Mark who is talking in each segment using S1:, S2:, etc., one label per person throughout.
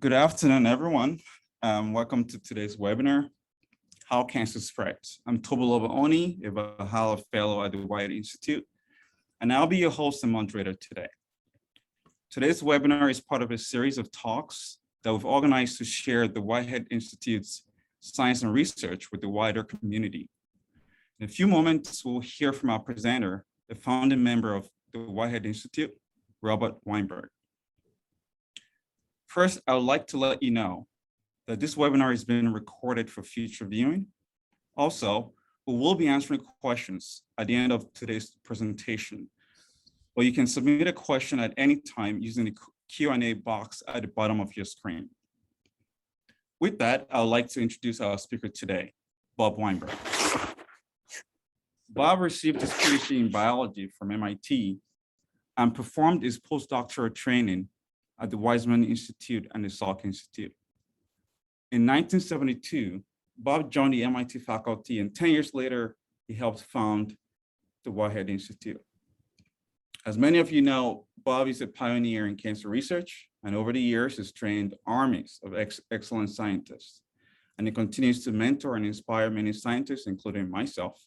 S1: Good afternoon, everyone. Welcome to today's webinar, How Cancer Spreads. I'm Tobiloba, a Valhalla Fellow at the Whitehead Institute, and I'll be your host and moderator today. Today's webinar is part of a series of talks that we've organized to share the Whitehead Institute's science and research with the wider community. In a few moments, we'll hear from our presenter, the founding member of the Whitehead Institute, Robert Weinberg. First, I would like to let you know that this webinar is being recorded for future viewing. Also, we will be answering questions at the end of today's presentation, or you can submit a question at any time using the Q&A box at the bottom of your screen. With that, I would like to introduce our speaker today, Bob Weinberg. Bob received his PhD in biology from MIT and performed his postdoctoral training at the Weizmann Institute and the Salk Institute. In 1972, Bob joined the MIT faculty, and 10 years later, he helped found the Whitehead Institute. As many of you know, Bob is a pioneer in cancer research, and over the years has trained armies of excellent scientists. And he continues to mentor and inspire many scientists, including myself.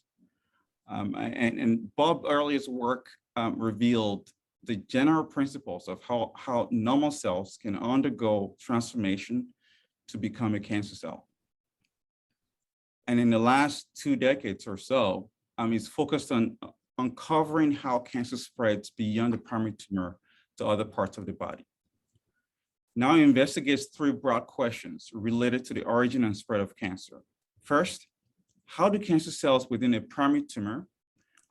S1: And Bob's earliest work revealed the general principles of how normal cells can undergo transformation to become a cancer cell. And in the last 2 decades or so, he's focused on uncovering how cancer spreads beyond the primary tumor to other parts of the body. Now he investigates 3 broad questions related to the origin and spread of cancer. First, how do cancer cells within a primary tumor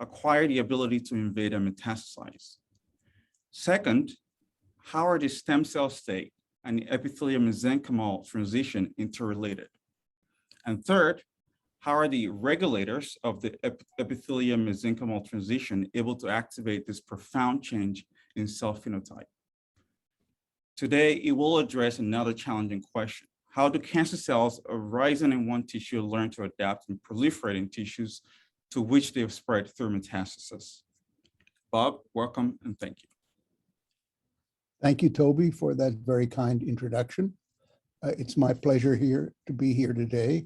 S1: acquire the ability to invade and metastasize? Second, how are the stem cell state and the epithelium-mesenchymal transition interrelated? And third, how are the regulators of the epithelium-mesenchymal transition able to activate this profound change in cell phenotype? Today, it will address another challenging question. How do cancer cells arising in one tissue learn to adapt and proliferate in tissues to which they have spread through metastasis? Bob, welcome and thank you.
S2: Thank you, Toby, for that very kind introduction. It's my pleasure to be here today.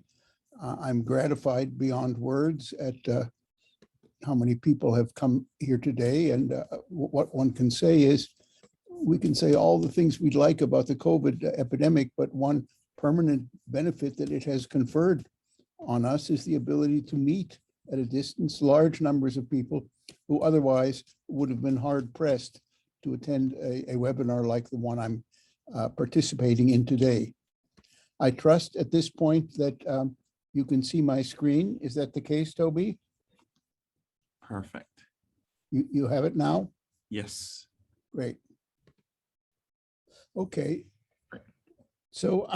S2: I'm gratified beyond words at how many people have come here today. And what one can say is, we can say all the things we'd like about the COVID epidemic, but one permanent benefit that it has conferred on us is the ability to meet at a distance large numbers of people who otherwise would have been hard pressed to attend a webinar like the one I'm participating in today. I trust at this point that you can see my screen. Is that the case, Toby?
S1: Perfect.
S2: You have it now?
S1: Yes.
S2: Great. Okay. So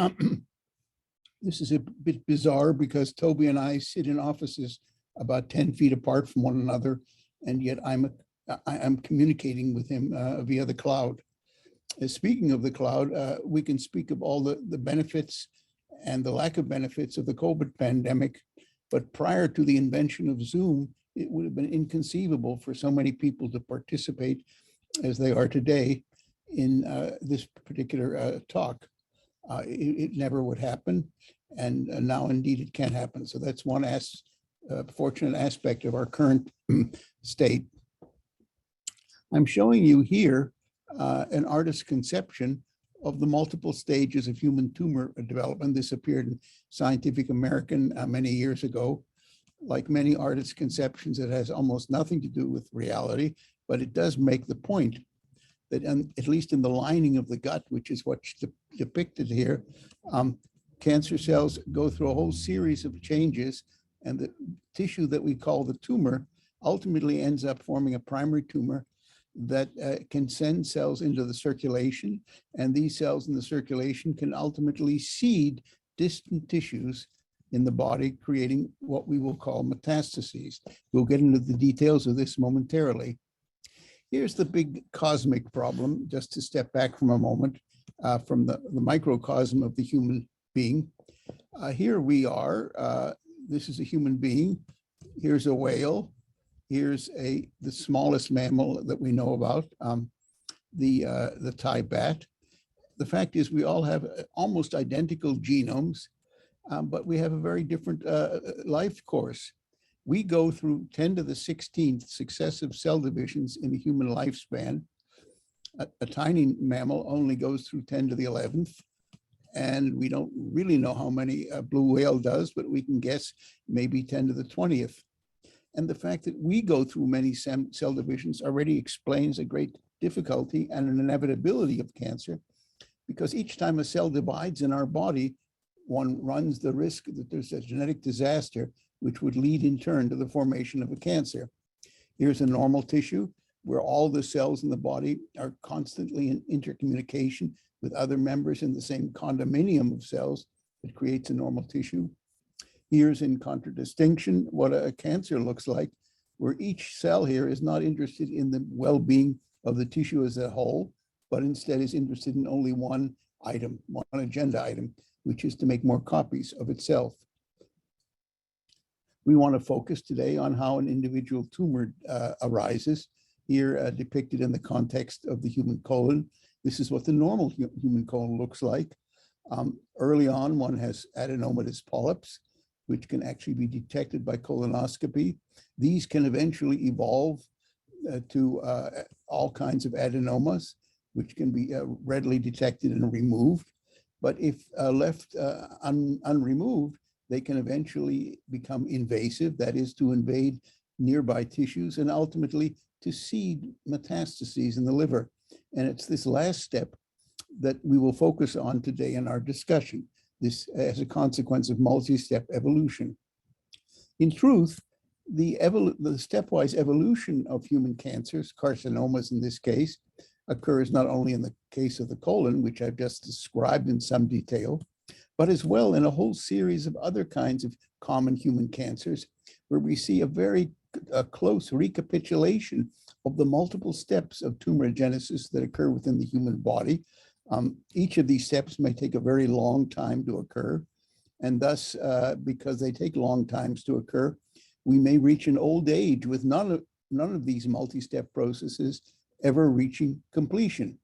S2: this is a bit bizarre because Toby and I sit in offices about 10 feet apart from one another, and yet I'm communicating with him via the cloud. Speaking of the cloud, we can speak of all the benefits and the lack of benefits of the COVID pandemic, but prior to the invention of Zoom, it would have been inconceivable for so many people to participate as they are today in this particular talk. It never would happen, and now indeed it can happen. So that's one fortunate aspect of our current state. I'm showing you here an artist's conception of the multiple stages of human tumor development. This appeared in Scientific American many years ago. Like many artists' conceptions, it has almost nothing to do with reality, but it does make the point that at least in the lining of the gut, which is what's depicted here, cancer cells go through a whole series of changes, and the tissue that we call the tumor ultimately ends up forming a primary tumor that can send cells into the circulation, and these cells in the circulation can ultimately seed distant tissues in the body, creating what we will call metastases. We'll get into the details of this momentarily. Here's the big cosmic problem, just to step back from a moment from the microcosm of the human being. Here we are, this is a human being. Here's a whale. Here's the smallest mammal that we know about, the Thai bat. the fact is we all have almost identical genomes, but we have a very different life course. We go through 10 to the 16th successive cell divisions in the human lifespan. A tiny mammal only goes through 10 to the 11th. And we don't really know how many a blue whale does, but we can guess maybe 10 to the 20th. And the fact that we go through many cell divisions already explains a great difficulty and an inevitability of cancer, because each time a cell divides in our body, one runs the risk that there's a genetic disaster, which would lead in turn to the formation of a cancer. Here's a normal tissue where all the cells in the body are constantly in intercommunication with other members in the same condominium of cells that creates a normal tissue. Here's in contradistinction what a cancer looks like, where each cell here is not interested in the well-being of the tissue as a whole, but instead is interested in only one item, one agenda item, which is to make more copies of itself. We want to focus today on how an individual tumor arises, here depicted in the context of the human colon. This is what the normal human colon looks like. Early on, one has adenomatous polyps, which can actually be detected by colonoscopy. These can eventually evolve to all kinds of adenomas, which can be readily detected and removed. But if left unremoved, they can eventually become invasive, that is to invade nearby tissues and ultimately to seed metastases in the liver. And it's this last step that we will focus on today in our discussion, this as a consequence of multi-step evolution. In truth, the stepwise evolution of human cancers, carcinomas in this case, occurs not only in the case of the colon, which I've just described in some detail, but as well in a whole series of other kinds of common human cancers, where we see a very close recapitulation of the multiple steps of tumorigenesis that occur within the human body. Each of these steps may take a very long time to occur, and thus, because they take long times to occur, we may reach an old age with none of these multi-step processes ever reaching completion.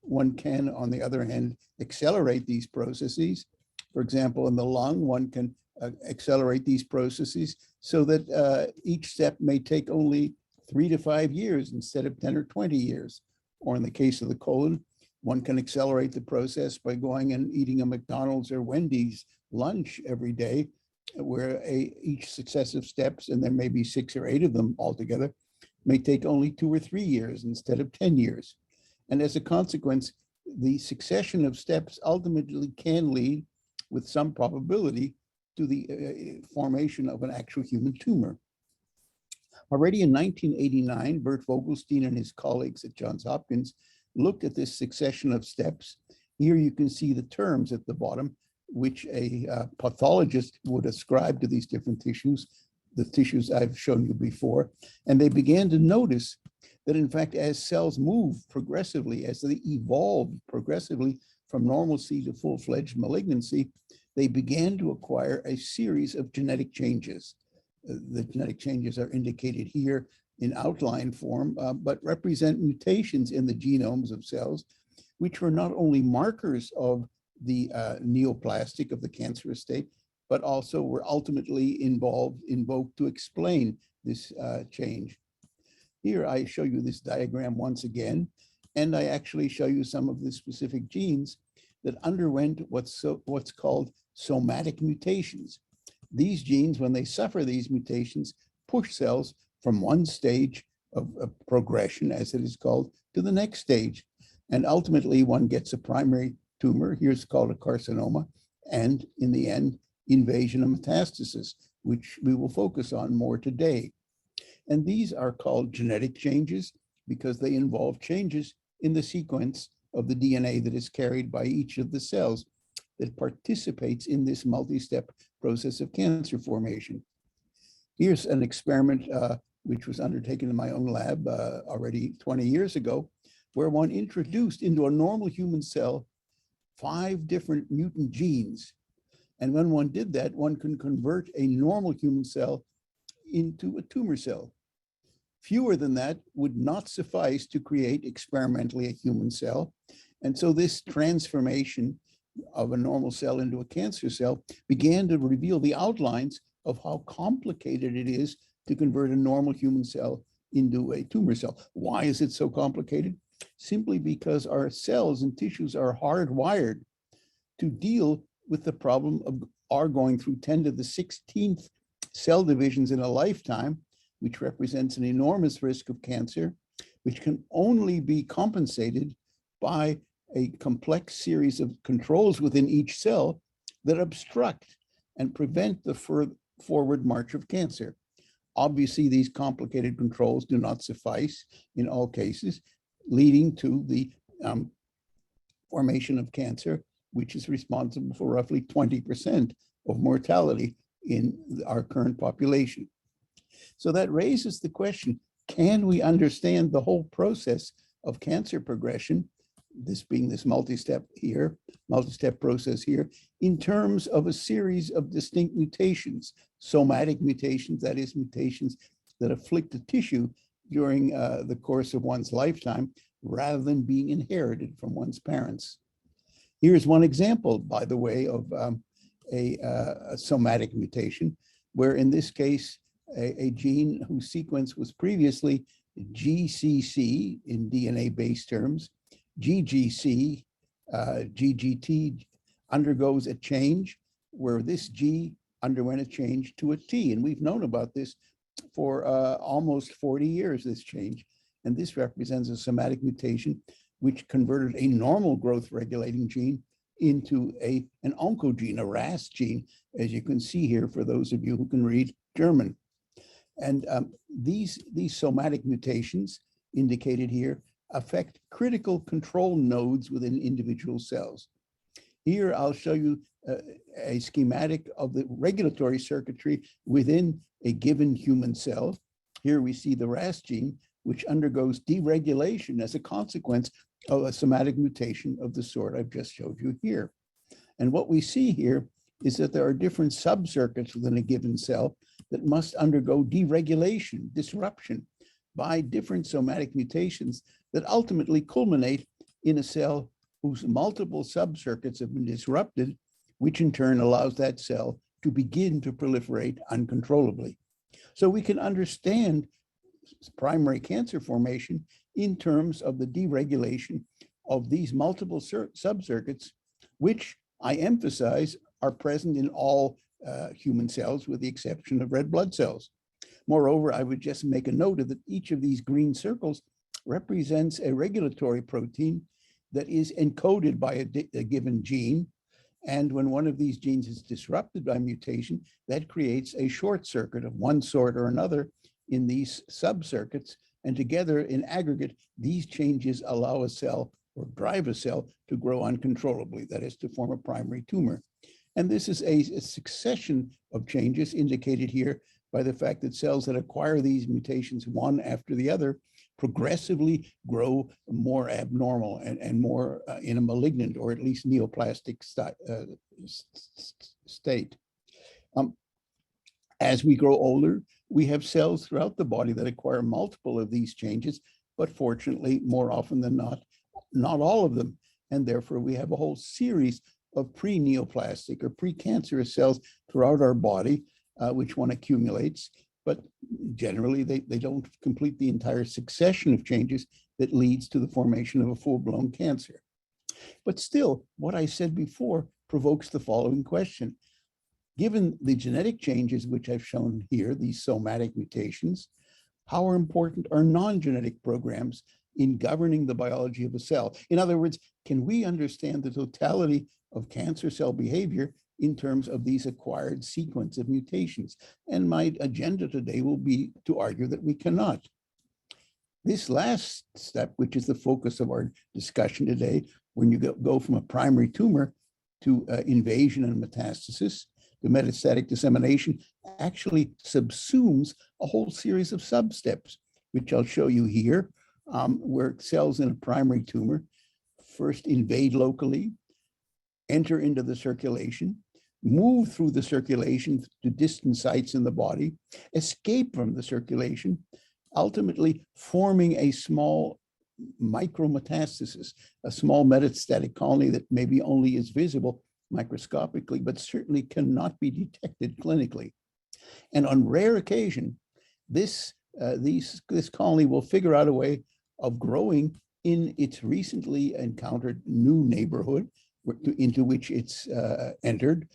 S2: One can, on the other hand, accelerate these processes. For example, in the lung, one can accelerate these processes so that each step may take only 3 to 5 years instead of 10 or 20 years. Or in the case of the colon, one can accelerate the process by going and eating a McDonald's or Wendy's lunch every day, where each successive steps, and there may be 6 or 8 of them altogether, may take only 2 or 3 years instead of 10 years. And as a consequence, the succession of steps ultimately can lead, with some probability, to the formation of an actual human tumor. Already in 1989, Bert Vogelstein and his colleagues at Johns Hopkins looked at this succession of steps. Here you can see the terms at the bottom, which a pathologist would ascribe to these different tissues, the tissues I've shown you before. And they began to notice that, in fact, as cells move progressively, as they evolve progressively from normalcy to full-fledged malignancy, they began to acquire a series of genetic changes. The genetic changes are indicated here in outline form, but represent mutations in the genomes of cells, which were not only markers of the neoplastic of the cancerous state, but also were ultimately invoked to explain this change. Here I show you this diagram once again, and I actually show you some of the specific genes that underwent what's called somatic mutations. These genes, when they suffer these mutations, push cells from one stage of progression, as it is called, to the next stage. And ultimately, one gets a primary tumor, here's called a carcinoma, and in the end, invasion of metastasis, which we will focus on more today. And these are called genetic changes because they involve changes in the sequence of the DNA that is carried by each of the cells that participates in this multi-step process of cancer formation. Here's an experiment which was undertaken in my own lab already 20 years ago, where one introduced into a normal human cell 5 different mutant genes. And when one did that, one can convert a normal human cell into a tumor cell. Fewer than that would not suffice to create experimentally a human cell. And so this transformation of a normal cell into a cancer cell began to reveal the outlines of how complicated it is to convert a normal human cell into a tumor cell. Why is it so complicated? Simply because our cells and tissues are hardwired to deal with the problem of our going through 10 to the 16th cell divisions in a lifetime, which represents an enormous risk of cancer, which can only be compensated by a complex series of controls within each cell that obstruct and prevent the forward march of cancer. Obviously, these complicated controls do not suffice in all cases, leading to the formation of cancer, which is responsible for roughly 20% of mortality in our current population. So that raises the question, can we understand the whole process of cancer progression, this being this multi-step process here, in terms of a series of distinct mutations, somatic mutations, that is, mutations that afflict the tissue during the course of one's lifetime, rather than being inherited from one's parents. Here's one example, by the way, of a somatic mutation, where in this case, a gene whose sequence was previously GCC in DNA-based terms, GGC, GGT undergoes a change where this G underwent a change to a T. And we've known about this for almost 40 years, this change. And this represents a somatic mutation which converted a normal growth regulating gene into an oncogene, a RAS gene, as you can see here for those of you who can read German. And these somatic mutations indicated here affect critical control nodes within individual cells. Here, I'll show you a schematic of the regulatory circuitry within a given human cell. Here we see the RAS gene, which undergoes deregulation as a consequence of a somatic mutation of the sort I've just showed you here. And what we see here is that there are different subcircuits within a given cell that must undergo deregulation, disruption, by different somatic mutations that ultimately culminate in a cell whose multiple subcircuits have been disrupted, which in turn allows that cell to begin to proliferate uncontrollably. So we can understand primary cancer formation in terms of the deregulation of these multiple subcircuits, which I emphasize are present in all human cells with the exception of red blood cells. Moreover, I would just make a note of that each of these green circles represents a regulatory protein that is encoded by a given gene. And when one of these genes is disrupted by mutation, that creates a short circuit of one sort or another in these subcircuits. And together in aggregate, these changes allow a cell or drive a cell to grow uncontrollably, that is to form a primary tumor. And this is a succession of changes indicated here by the fact that cells that acquire these mutations one after the other progressively grow more abnormal and more in a malignant or at least neoplastic state. As we grow older, we have cells throughout the body that acquire multiple of these changes, but fortunately, more often than not all of them. And therefore, we have a whole series of pre-neoplastic or precancerous cells throughout our body, which one accumulates, but generally they don't complete the entire succession of changes that leads to the formation of a full-blown cancer. But still, what I said before provokes the following question. Given the genetic changes which I've shown here, these somatic mutations, how important are non-genetic programs in governing the biology of a cell? In other words, can we understand the totality of cancer cell behavior in terms of these acquired sequence of mutations? And my agenda today will be to argue that we cannot. This last step, which is the focus of our discussion today, when you go from a primary tumor to invasion and metastasis, the metastatic dissemination, actually subsumes a whole series of sub-steps, which I'll show you here, where cells in a primary tumor first invade locally, enter into the circulation, move through the circulation to distant sites in the body, escape from the circulation, ultimately forming a small micrometastasis, a small metastatic colony that maybe only is visible microscopically, but certainly cannot be detected clinically. And on rare occasion, this colony will figure out a way of growing in its recently encountered new neighborhood into which it's entered,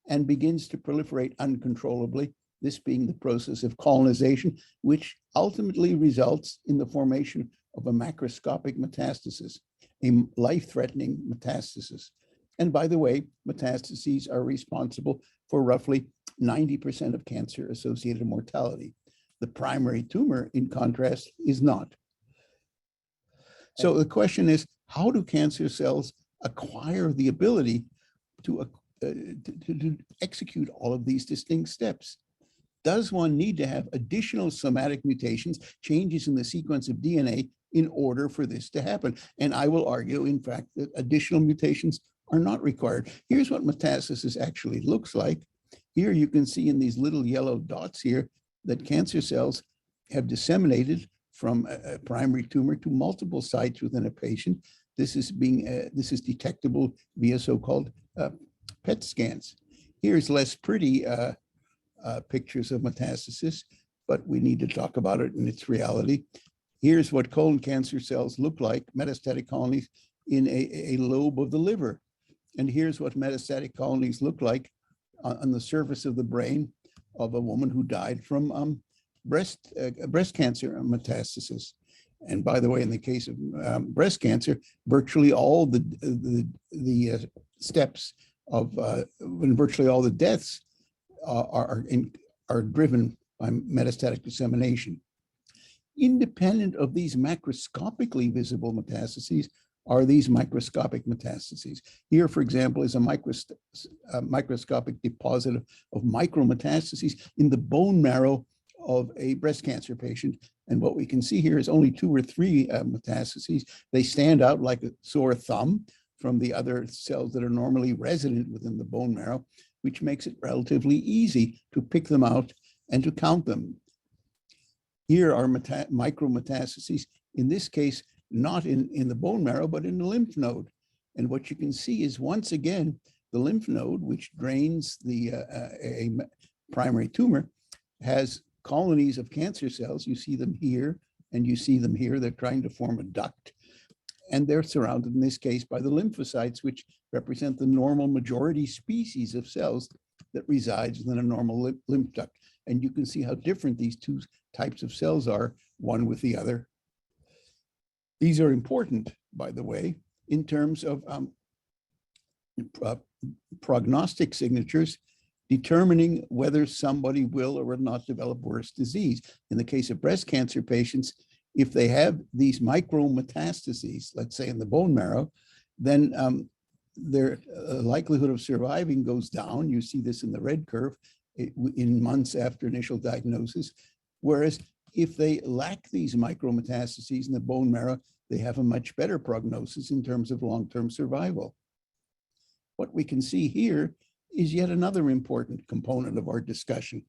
S2: and begins to proliferate uncontrollably, this being the process of colonization, which ultimately results in the formation of a macroscopic metastasis, a life-threatening metastasis. And by the way, metastases are responsible for roughly 90% of cancer-associated mortality. The primary tumor, in contrast, is not. So the question is, how do cancer cells acquire the ability to execute all of these distinct steps? Does one need to have additional somatic mutations, changes in the sequence of DNA, in order for this to happen? And I will argue, in fact, that additional mutations are not required. Here's what metastasis actually looks like. Here you can see in these little yellow dots here that cancer cells have disseminated from a primary tumor to multiple sites within a patient. This is detectable via so-called PET scans. Here's less pretty pictures of metastasis, but we need to talk about it in its reality. Here's what colon cancer cells look like, metastatic colonies in a lobe of the liver. And here's what metastatic colonies look like on the surface of the brain of a woman who died from breast cancer metastasis. And by the way, in the case of breast cancer, virtually all the steps of when virtually all the deaths are driven by metastatic dissemination. Independent of these macroscopically visible metastases are these microscopic metastases. Here, for example, is a microscopic deposit of micrometastases in the bone marrow of a breast cancer patient. And what we can see here is only 2 or 3 metastases. They stand out like a sore thumb from the other cells that are normally resident within the bone marrow, which makes it relatively easy to pick them out and to count them. Here are micrometastases, in this case, not in the bone marrow, but in the lymph node. And what you can see is, once again, the lymph node, which drains a primary tumor, has colonies of cancer cells. You see them here, and you see them here. They're trying to form a duct. And they're surrounded, in this case, by the lymphocytes, which represent the normal majority species of cells that resides within a normal lymph duct. And you can see how different these 2 types of cells are, one with the other. These are important, by the way, in terms of prognostic signatures, determining whether somebody will or will not develop worse disease. In the case of breast cancer patients, if they have these micrometastases, let's say in the bone marrow, then their likelihood of surviving goes down. You see this in the red curve in months after initial diagnosis. Whereas if they lack these micrometastases in the bone marrow, they have a much better prognosis in terms of long-term survival. What we can see here is yet another important component of our discussion.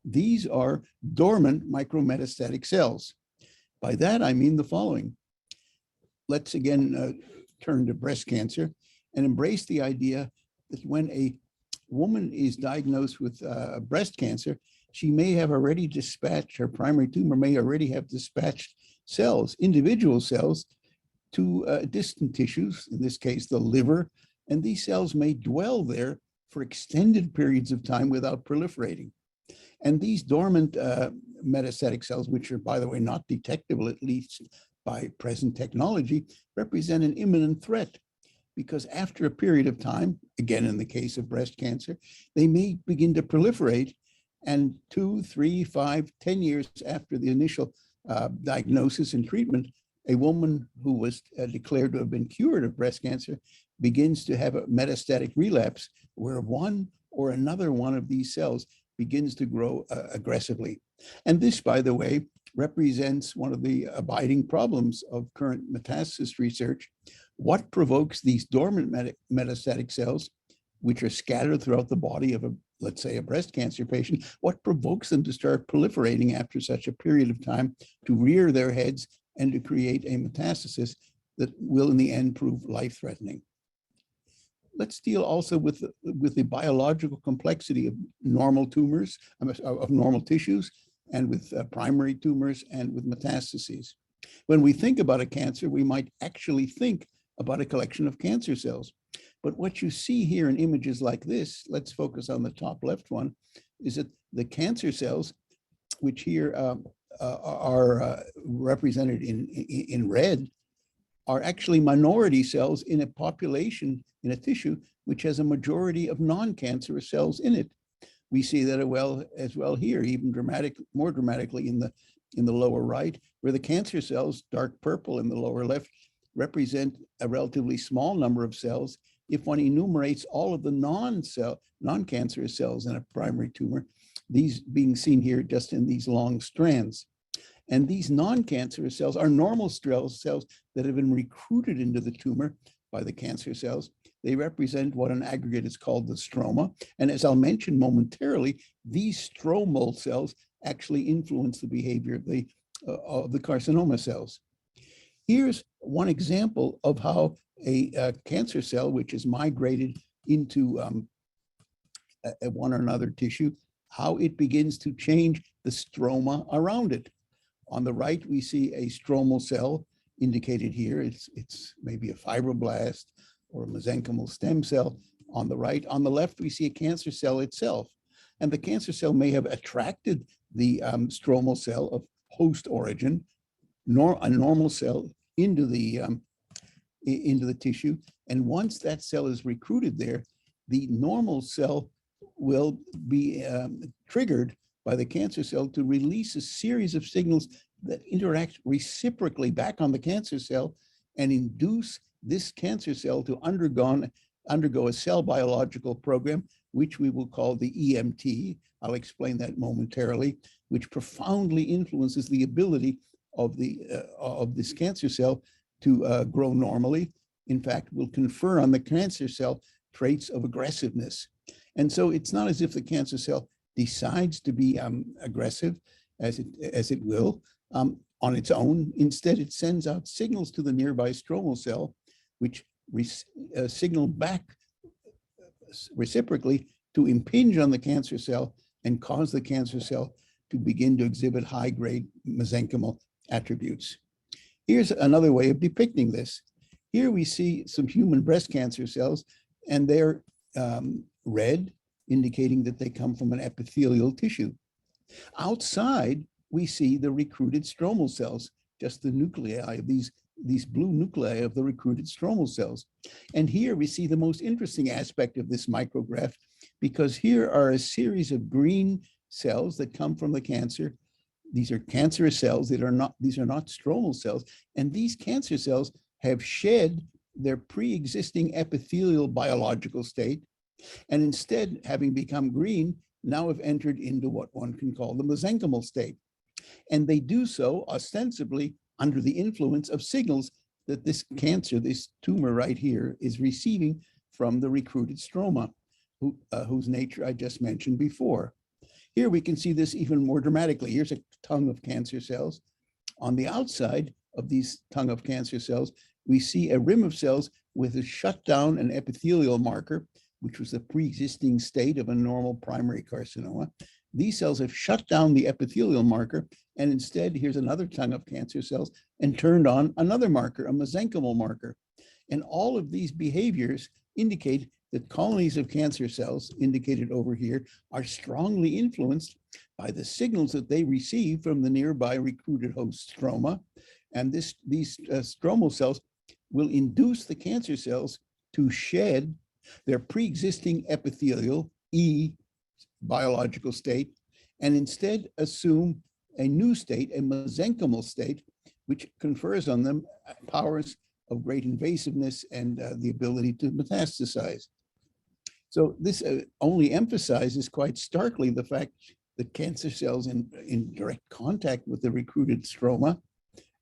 S2: These are dormant micrometastatic cells. By that, I mean the following. Let's again turn to breast cancer and embrace the idea that when a woman is diagnosed with breast cancer, she may have already dispatched, her primary tumor may already have dispatched cells, individual cells, to distant tissues, in this case, the liver, and these cells may dwell there for extended periods of time without proliferating. And these dormant metastatic cells, which are, by the way, not detectable, at least by present technology, represent an imminent threat, because after a period of time, again, in the case of breast cancer, they may begin to proliferate, and 2, 3, 5, 10 years after the initial diagnosis and treatment, a woman who was declared to have been cured of breast cancer begins to have a metastatic relapse where one or another one of these cells begins to grow aggressively. And this, by the way, represents one of the abiding problems of current metastasis research. What provokes these dormant metastatic cells, which are scattered throughout the body of let's say, a breast cancer patient, what provokes them to start proliferating after such a period of time, to rear their heads and to create a metastasis that will in the end prove life-threatening. Let's deal also with the biological complexity of normal tumors, of normal tissues, and with primary tumors and with metastases. When we think about a cancer, we might actually think about a collection of cancer cells. But what you see here in images like this, let's focus on the top left one, is that the cancer cells, which here are represented in red, are actually minority cells in a population, in a tissue, which has a majority of non-cancerous cells in it. We see that as well here, even more dramatically in the lower right, where the cancer cells, dark purple in the lower left, represent a relatively small number of cells. If one enumerates all of the non-cancerous cells in a primary tumor, these being seen here just in these long strands. And these non-cancerous cells are normal cells that have been recruited into the tumor by the cancer cells. They represent what an aggregate is called the stroma. And as I'll mention momentarily, these stromal cells actually influence the behavior of the carcinoma cells. Here's one example of how a cancer cell, which is migrated into one or another tissue, how it begins to change the stroma around it. On the right, we see a stromal cell indicated here. It's maybe a fibroblast or a mesenchymal stem cell on the right. On the left, we see a cancer cell itself. And the cancer cell may have attracted the stromal cell of host origin, a normal cell, into the tissue. And once that cell is recruited there, the normal cell will be triggered by the cancer cell to release a series of signals that interact reciprocally back on the cancer cell and induce this cancer cell to undergo a cell biological program, which we will call the EMT. I'll explain that momentarily, which profoundly influences the ability of this cancer cell to grow normally. In fact, will confer on the cancer cell traits of aggressiveness. And so it's not as if the cancer cell decides to be aggressive, as it will, on its own. Instead, it sends out signals to the nearby stromal cell, which signal back reciprocally to impinge on the cancer cell and cause the cancer cell to begin to exhibit high-grade mesenchymal attributes. Here's another way of depicting this. Here we see some human breast cancer cells, and they're red, indicating that they come from an epithelial tissue. Outside, we see the recruited stromal cells, just the nuclei of these blue nuclei of the recruited stromal cells. And here we see the most interesting aspect of this micrograph, because here are a series of green cells that come from the cancer. These are cancerous cells these are not stromal cells. And these cancer cells have shed their pre-existing epithelial biological state, and instead, having become green, now have entered into what one can call the mesenchymal state. And they do so ostensibly under the influence of signals that this cancer, this tumor right here, is receiving from the recruited stroma, whose nature I just mentioned before. Here we can see this even more dramatically. Here's a tongue of cancer cells. On the outside of these tongue of cancer cells, we see a rim of cells with a shutdown and epithelial marker, which was the pre-existing state of a normal primary carcinoma. These cells have shut down the epithelial marker, and instead, here's another tongue of cancer cells, and turned on another marker, a mesenchymal marker. And all of these behaviors indicate that colonies of cancer cells, indicated over here, are strongly influenced by the signals that they receive from the nearby recruited host stroma. And these stromal cells will induce the cancer cells to shed their pre-existing epithelial biological state, and instead assume a new state, a mesenchymal state, which confers on them powers of great invasiveness and the ability to metastasize. So this only emphasizes quite starkly the fact that cancer cells in direct contact with the recruited stroma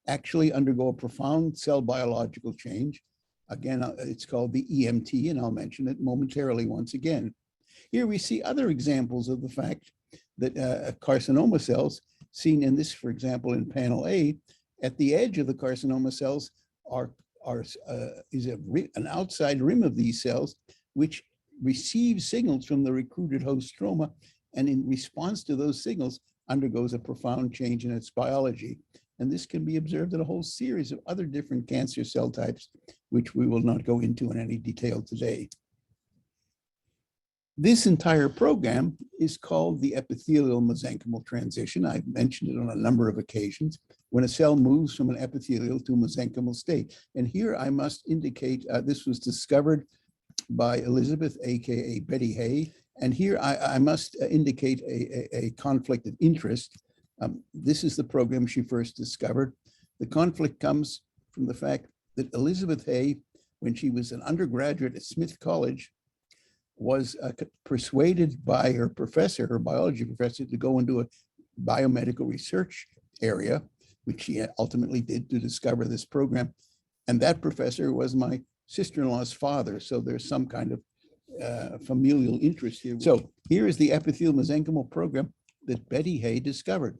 S2: actually undergo a profound cell biological change. Again, it's called the EMT, and I'll mention it momentarily once again. Here we see other examples of the fact that carcinoma cells, seen in this, for example, in panel A, At the edge of the carcinoma cells is an outside rim of these cells, which receives signals from the recruited host stroma, and in response to those signals, undergoes a profound change in its biology. And this can be observed in a whole series of other different cancer cell types, which we will not go into in any detail today. This entire program is called the epithelial mesenchymal transition. I've mentioned it on a number of occasions, when a cell moves from an epithelial to a mesenchymal state. And here I must indicate this was discovered by Elizabeth, aka Betty Hay. And here I must indicate a conflict of interest. This is the program she first discovered. The conflict comes from the fact that Elizabeth Hay, when she was an undergraduate at Smith College, was persuaded by her professor, her biology professor, to go into a biomedical research area, which she ultimately did to discover this program. And that professor was my sister-in-law's father. So there's some kind of familial interest here. So here is the epithelial mesenchymal program that Betty Hay discovered.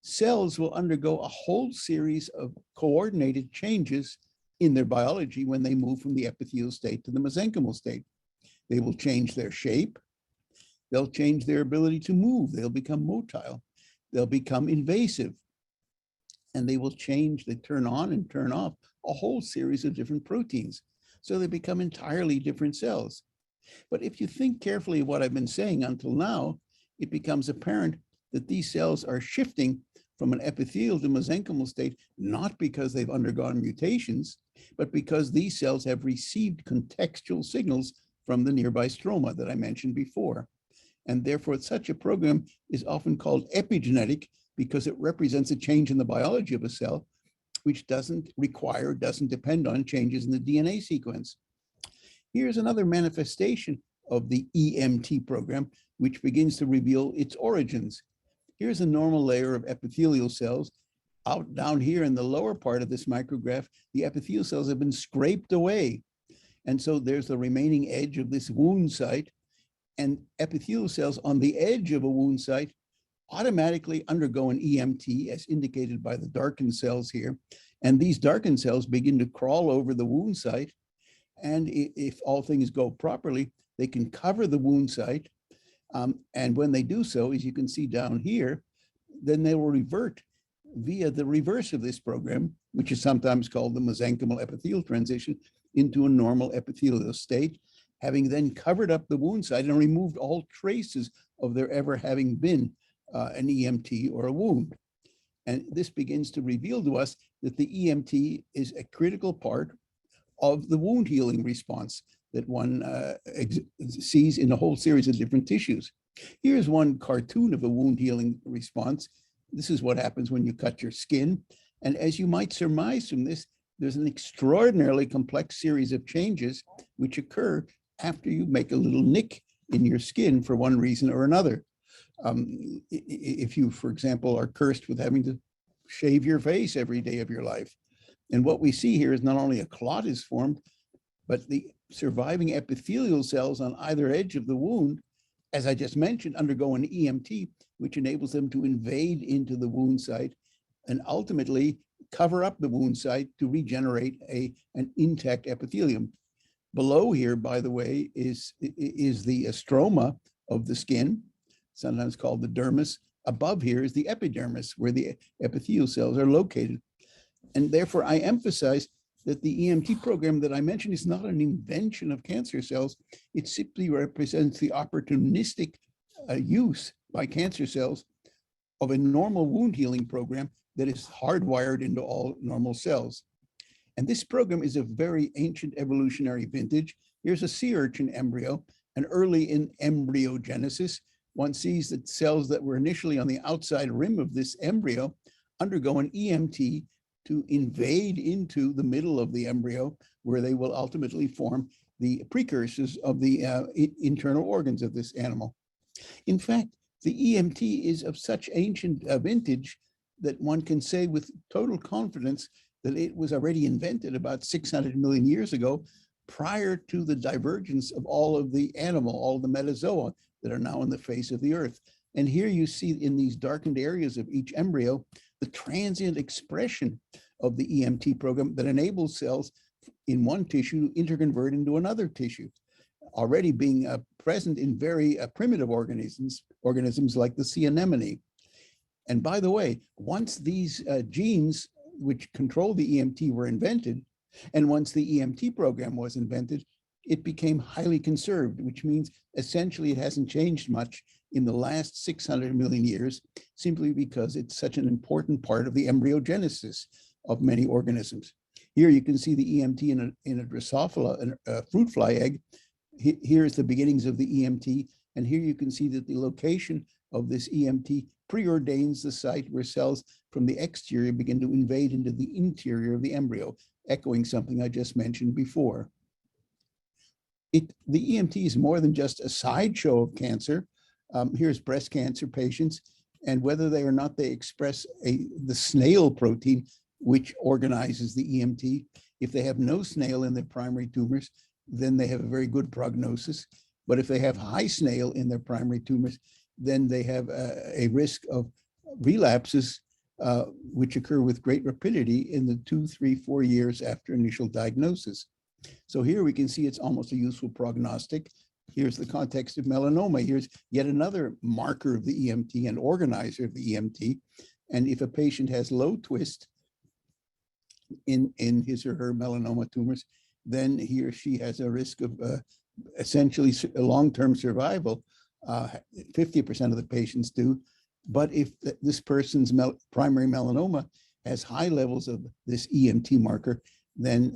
S2: Cells will undergo a whole series of coordinated changes in their biology when they move from the epithelial state to the mesenchymal state. They will change their shape. They'll change their ability to move. They'll become motile. They'll become invasive. And they will change, they turn on and turn off a whole series of different proteins. So they become entirely different cells. But if you think carefully of what I've been saying until now, it becomes apparent that these cells are shifting from an epithelial to mesenchymal state, not because they've undergone mutations, but because these cells have received contextual signals from the nearby stroma that I mentioned before. And therefore, such a program is often called epigenetic because it represents a change in the biology of a cell, which doesn't depend on changes in the DNA sequence. Here's another manifestation of the EMT program, which begins to reveal its origins. Here's a normal layer of epithelial cells. Out down here in the lower part of this micrograph, the epithelial cells have been scraped away. And so there's the remaining edge of this wound site, and epithelial cells on the edge of a wound site automatically undergo an EMT, as indicated by the darkened cells here. And these darkened cells begin to crawl over the wound site. And if all things go properly, they can cover the wound site. And when they do so, as you can see down here, then they will revert via the reverse of this program, which is sometimes called the mesenchymal epithelial transition, into a normal epithelial state, having then covered up the wound site and removed all traces of there ever having been an EMT or a wound. And this begins to reveal to us that the EMT is a critical part of the wound healing response that one sees in a whole series of different tissues. Here's one cartoon of a wound healing response. This is what happens when you cut your skin. And as you might surmise from this, there's an extraordinarily complex series of changes which occur after you make a little nick in your skin for one reason or another. If you, for example, are cursed with having to shave your face every day of your life. And what we see here is not only a clot is formed, but the surviving epithelial cells on either edge of the wound, as I just mentioned, undergo an EMT, which enables them to invade into the wound site and ultimately cover up the wound site to regenerate an intact epithelium. Below here, by the way, is the stroma of the skin, sometimes called the dermis. Above here is the epidermis, where the epithelial cells are located. And therefore, I emphasize that the EMT program that I mentioned is not an invention of cancer cells. It simply represents the opportunistic use by cancer cells of a normal wound healing program that is hardwired into all normal cells. And this program is a very ancient evolutionary vintage. Here's a sea urchin embryo, and early in embryogenesis, one sees that cells that were initially on the outside rim of this embryo undergo an EMT to invade into the middle of the embryo, where they will ultimately form the precursors of the internal organs of this animal. In fact, the EMT is of such ancient vintage that one can say with total confidence that it was already invented about 600 million years ago, prior to the divergence of all of the all of the metazoa that are now on the face of the earth. And here you see in these darkened areas of each embryo, the transient expression of the EMT program that enables cells in one tissue to interconvert into another tissue, already being present in very primitive organisms like the sea anemone. And by the way, once these genes which control the EMT were invented, and once the EMT program was invented, it became highly conserved, which means essentially it hasn't changed much in the last 600 million years, simply because it's such an important part of the embryogenesis of many organisms. Here you can see the EMT in a Drosophila, a fruit fly egg. Here's the beginnings of the EMT, and here you can see that the location of this EMT preordains the site where cells from the exterior begin to invade into the interior of the embryo, echoing something I just mentioned before. The EMT is more than just a sideshow of cancer. Here's breast cancer patients, and whether they or not they express the snail protein, which organizes the EMT. If they have no snail in their primary tumors, then they have a very good prognosis. But if they have high snail in their primary tumors, then they have a risk of relapses, which occur with great rapidity in the 2, 3, 4 years after initial diagnosis. So here we can see it's almost a useful prognostic. Here's the context of melanoma. Here's yet another marker of the EMT and organizer of the EMT. And if a patient has low twist in his or her melanoma tumors, then he or she has a risk of essentially long-term survival. 50% of the patients do. But if this person's primary melanoma has high levels of this EMT marker, then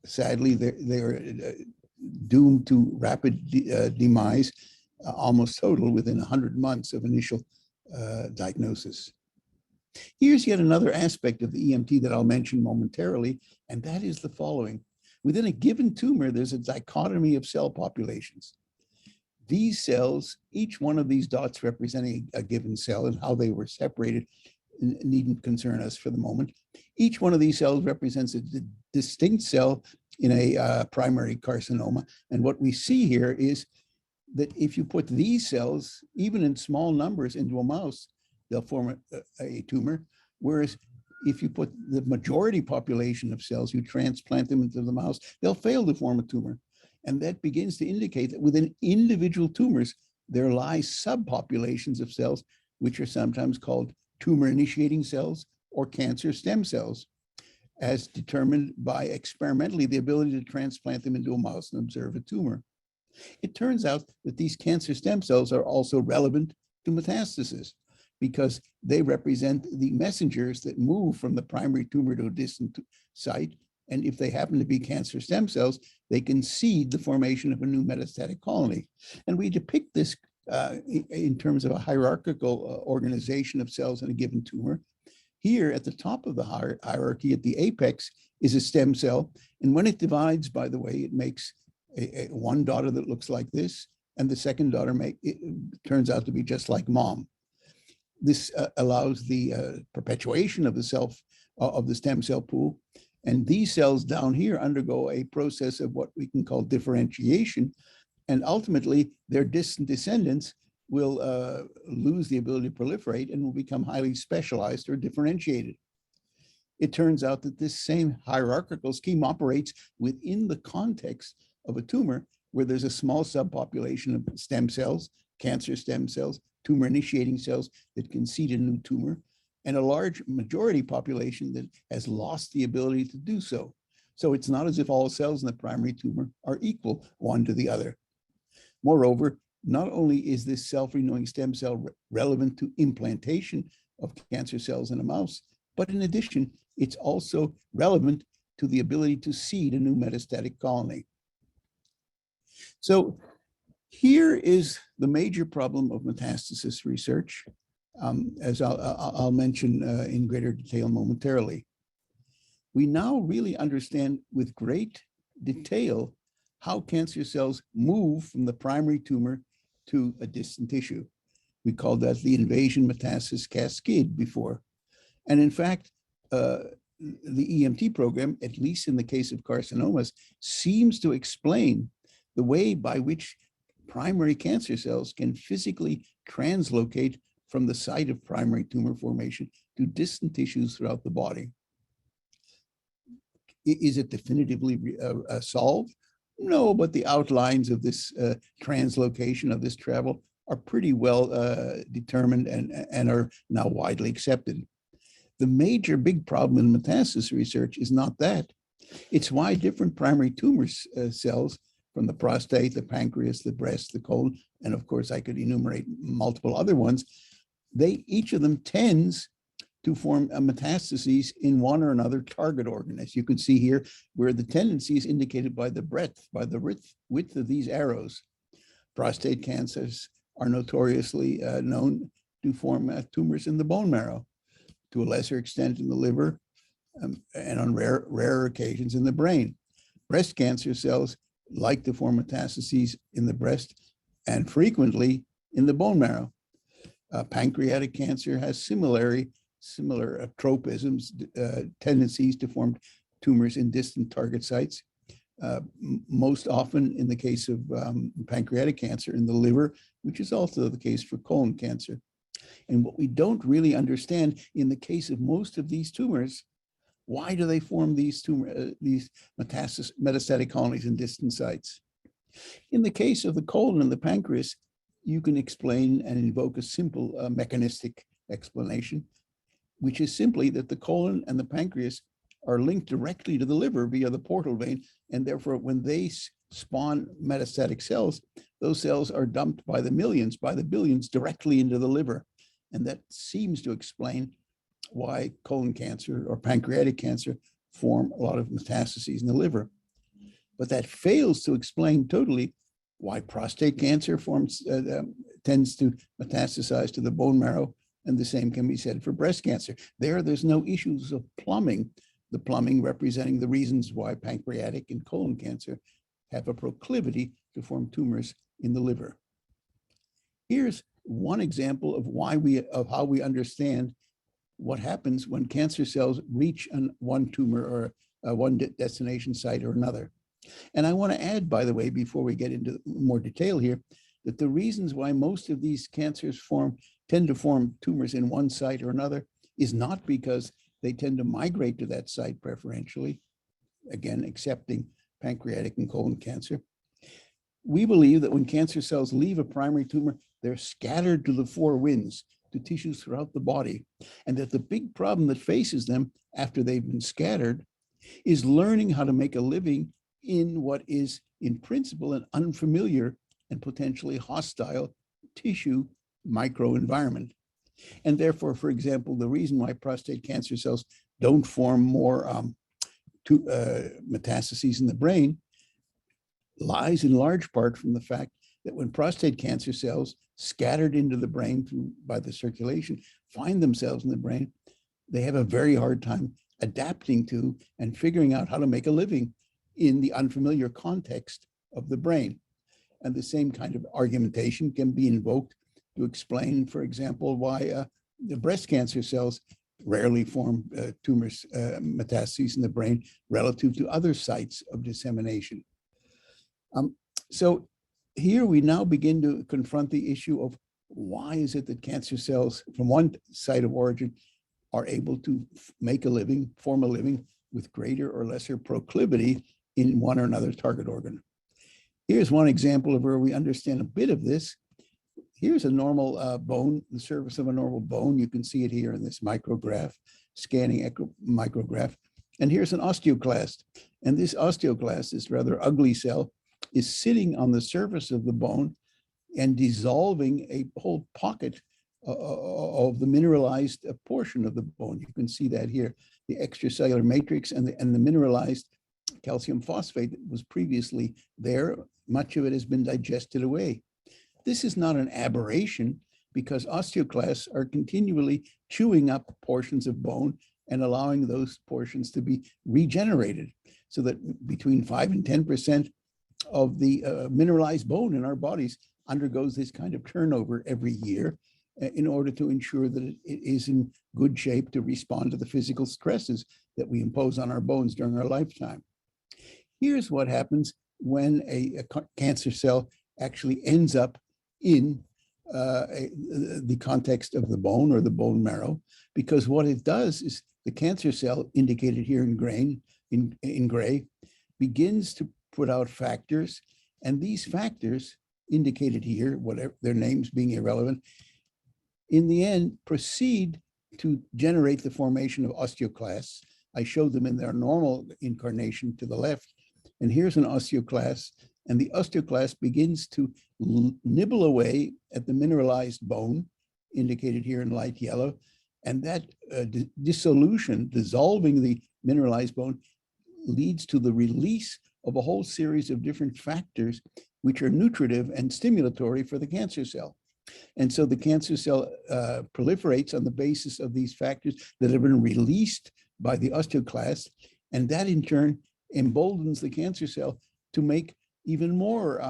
S2: sadly they are doomed to rapid demise, almost total within 100 months of initial diagnosis. Here's yet another aspect of the EMT that I'll mention momentarily, and that is the following. Within a given tumor, there's a dichotomy of cell populations. These cells, each one of these dots representing a given cell, and how they were separated needn't concern us for the moment. Each one of these cells represents a distinct cell in a primary carcinoma. And what we see here is that if you put these cells, even in small numbers, into a mouse, they'll form a tumor. Whereas if you put the majority population of cells, you transplant them into the mouse, they'll fail to form a tumor. And that begins to indicate that within individual tumors, there lie subpopulations of cells, which are sometimes called tumor-initiating cells or cancer stem cells, as determined by experimentally the ability to transplant them into a mouse and observe a tumor. It turns out that these cancer stem cells are also relevant to metastasis because they represent the messengers that move from the primary tumor to a distant site. And if they happen to be cancer stem cells, they can seed the formation of a new metastatic colony. And we depict this in terms of a hierarchical organization of cells in a given tumor. Here at the top of the hierarchy, at the apex, is a stem cell. And when it divides, by the way, it makes one daughter that looks like this, and the second daughter turns out to be just like mom. This allows the perpetuation of the stem cell pool. And these cells down here undergo a process of what we can call differentiation. And ultimately, their distant descendants will lose the ability to proliferate and will become highly specialized or differentiated. It turns out that this same hierarchical scheme operates within the context of a tumor where there's a small subpopulation of stem cells, cancer stem cells, tumor-initiating cells that can seed a new tumor, and a large majority population that has lost the ability to do so. So it's not as if all cells in the primary tumor are equal one to the other. Moreover, not only is this self-renewing stem cell relevant to implantation of cancer cells in a mouse, but in addition, it's also relevant to the ability to seed a new metastatic colony. So here is the major problem of metastasis research, as I'll mention in greater detail momentarily. We now really understand with great detail how cancer cells move from the primary tumor to a distant tissue. We called that the invasion metastasis cascade before. And in fact, the EMT program, at least in the case of carcinomas, seems to explain the way by which primary cancer cells can physically translocate from the site of primary tumor formation to distant tissues throughout the body. Is it definitively solved? No, but the outlines of this translocation of this travel are pretty well determined and are now widely accepted. The major big problem in metastasis research is not that. It's why different primary tumor cells from the prostate, the pancreas, the breast, the colon, and of course I could enumerate multiple other ones, each of them tends to form metastases in one or another target organ, as you can see here, where the tendency is indicated by the breadth, by the width of these arrows. Prostate cancers are notoriously known to form tumors in the bone marrow, to a lesser extent in the liver, and on rare occasions in the brain. Breast cancer cells like to form metastases in the breast and frequently in the bone marrow. Pancreatic cancer has similar tropisms, tendencies to form tumors in distant target sites. Most often in the case of pancreatic cancer in the liver, which is also the case for colon cancer. And what we don't really understand in the case of most of these tumors, why do they form these metastatic colonies in distant sites? In the case of the colon and the pancreas, you can explain and invoke a simple mechanistic explanation, which is simply that the colon and the pancreas are linked directly to the liver via the portal vein, and therefore when they spawn metastatic cells, those cells are dumped by the millions, by the billions directly into the liver. And that seems to explain why colon cancer or pancreatic cancer form a lot of metastases in the liver. But that fails to explain totally why prostate cancer tends to metastasize to the bone marrow, and the same can be said for breast cancer. There's no issues of plumbing, the plumbing representing the reasons why pancreatic and colon cancer have a proclivity to form tumors in the liver. Here's one example of how we understand what happens when cancer cells reach one tumor or one destination site or another. And I want to add, by the way, before we get into more detail here, that the reasons why most of these cancers tend to form tumors in one site or another is not because they tend to migrate to that site preferentially, again, excepting pancreatic and colon cancer. We believe that when cancer cells leave a primary tumor, they're scattered to the four winds, to tissues throughout the body, and that the big problem that faces them after they've been scattered is learning how to make a living in what is, in principle, an unfamiliar and potentially hostile tissue microenvironment. And therefore, for example, the reason why prostate cancer cells don't form more metastases in the brain lies in large part from the fact that when prostate cancer cells scattered into the brain by the circulation find themselves in the brain, they have a very hard time adapting to and figuring out how to make a living in the unfamiliar context of the brain. And the same kind of argumentation can be invoked to explain, for example, why the breast cancer cells rarely form tumors, metastases in the brain relative to other sites of dissemination. So here we now begin to confront the issue of why is it that cancer cells from one site of origin are able to make a living, form a living with greater or lesser proclivity in one or another target organ. Here's one example of where we understand a bit of this. Here's a normal bone, the surface of a normal bone. You can see it here in this micrograph, scanning micrograph. And here's an osteoclast. And this osteoclast, this rather ugly cell, is sitting on the surface of the bone and dissolving a whole pocket of the mineralized portion of the bone. You can see that here, the extracellular matrix and the mineralized calcium phosphate that was previously there. Much of it has been digested away. This is not an aberration because osteoclasts are continually chewing up portions of bone and allowing those portions to be regenerated, so that between 5 and 10% of the mineralized bone in our bodies undergoes this kind of turnover every year in order to ensure that it is in good shape to respond to the physical stresses that we impose on our bones during our lifetime. Here's what happens when a cancer cell actually ends up in the context of the bone or the bone marrow, because what it does is the cancer cell, indicated here in gray, begins to put out factors, and these factors, indicated here, whatever their names being irrelevant, in the end proceed to generate the formation of osteoclasts. I showed them in their normal incarnation to the left, and here's an osteoclast, and the osteoclast begins to nibble away at the mineralized bone, indicated here in light yellow, and that dissolution, dissolving the mineralized bone, leads to the release of a whole series of different factors which are nutritive and stimulatory for the cancer cell. And so the cancer cell proliferates on the basis of these factors that have been released by the osteoclast, and that in turn emboldens the cancer cell to make even more